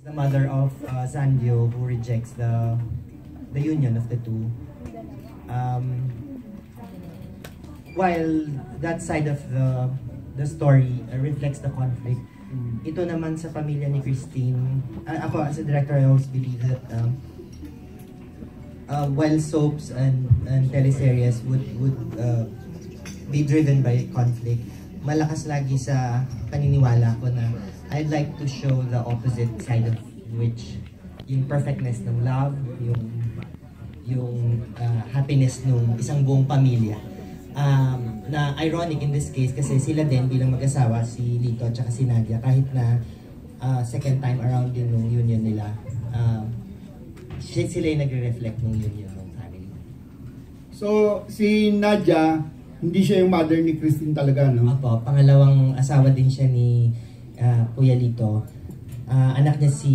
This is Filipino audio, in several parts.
The mother of Sandio, who rejects the union of the two. While that side of the story reflects the conflict, ito naman sa pamilya ni Christine, ako as a director, I always believe that while soaps and teleseries would be driven by conflict, malakas lagi sa paniniwala ko na I'd like to show the opposite side of which yung perfectness ng love, yung happiness ng isang buong pamilya. Na ironic in this case kasi sila din bilang mag-asawa, si Lito at si Nadia, kahit na second time around din ng union nila, sila yung nagre-reflect ng union ng family. So, si Nadia, hindi siya yung mother ni Christine talaga, no? Opo, pangalawang asawa din siya ni Kuya Lito. Anak niya si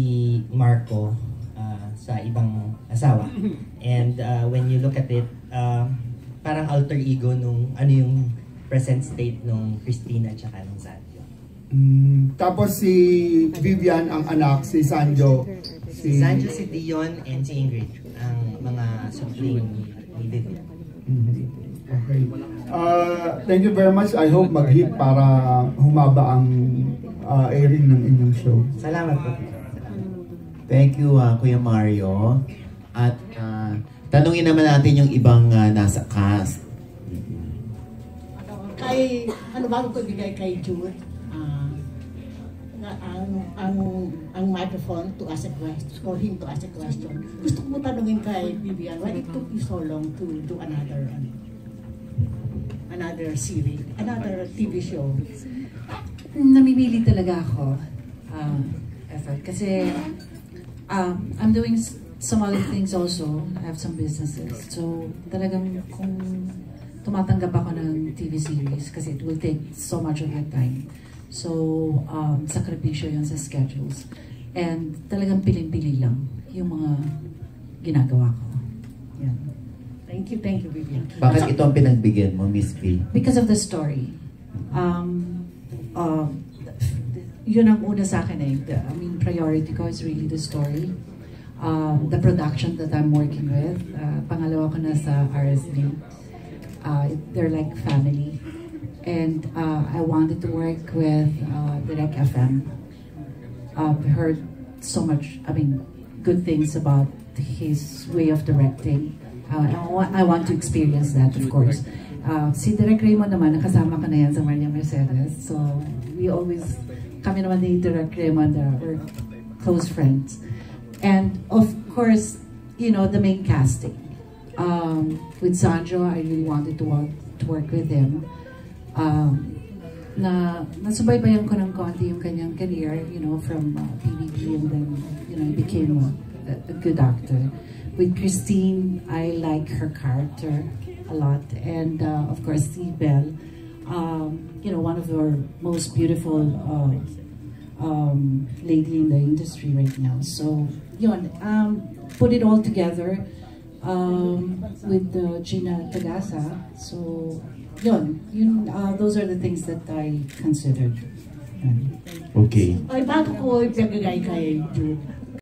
Marco sa ibang asawa. And when you look at it, parang alter ego nung ano yung present state nung Christina at saka nung Sanjo. Tapos si Vivian ang anak, si Sanjo. Si Sanjo, si Dion, and si Ingrid ang mga supling ni Vivian. Okay. Thank you very much. I hope mag-hit para humaba ang airing ng inyong show. Salamat po. Thank you, Kuya Mario. At tanungin naman natin yung ibang nasa cast. Kay, bago ko bigay kay Jude, ang microphone to ask a question, for him to ask a question. Gusto ko mo tanungin kay Vivian, why it took you so long to do another series, another TV show? Namimili talaga ako, effort. Kasi I'm doing some other things also. I have some businesses. So talagang kung tumatanggap ako ng TV series kasi it will take so much of your time. So sakripisyo yun sa schedules. And talagang piling-pili lang yung mga ginagawa ko. Yan. Thank you, Vivian. Bakit ito ang pinagbigyan mo, Miss V? Because of the story. Yun ang una sa akin eh. I mean, priority ko is really the story. The production that I'm working with. Pangalawa ko na sa RSD. They're like family. And I wanted to work with Direct FM. I've heard so much, good things about his way of directing. I want to experience that, of course. Si Direk Raymond naman, nakasama ko na yan sa Maria Mercedes. So, kami naman ni Direk Raymond, we're close friends. And, of course, the main casting. With Sanjo, I really wanted to work with him. Nasubaybayan ko ng konti yung kanyang career, from PBB, and then, he became a good actor. With Christine, I like her character a lot, and of course, Steve Bell, one of our most beautiful lady in the industry right now. So, put it all together with Gina Tagasa. So, those are the things that I considered. Okay. Ay, bago ko ipagagay kay Jude,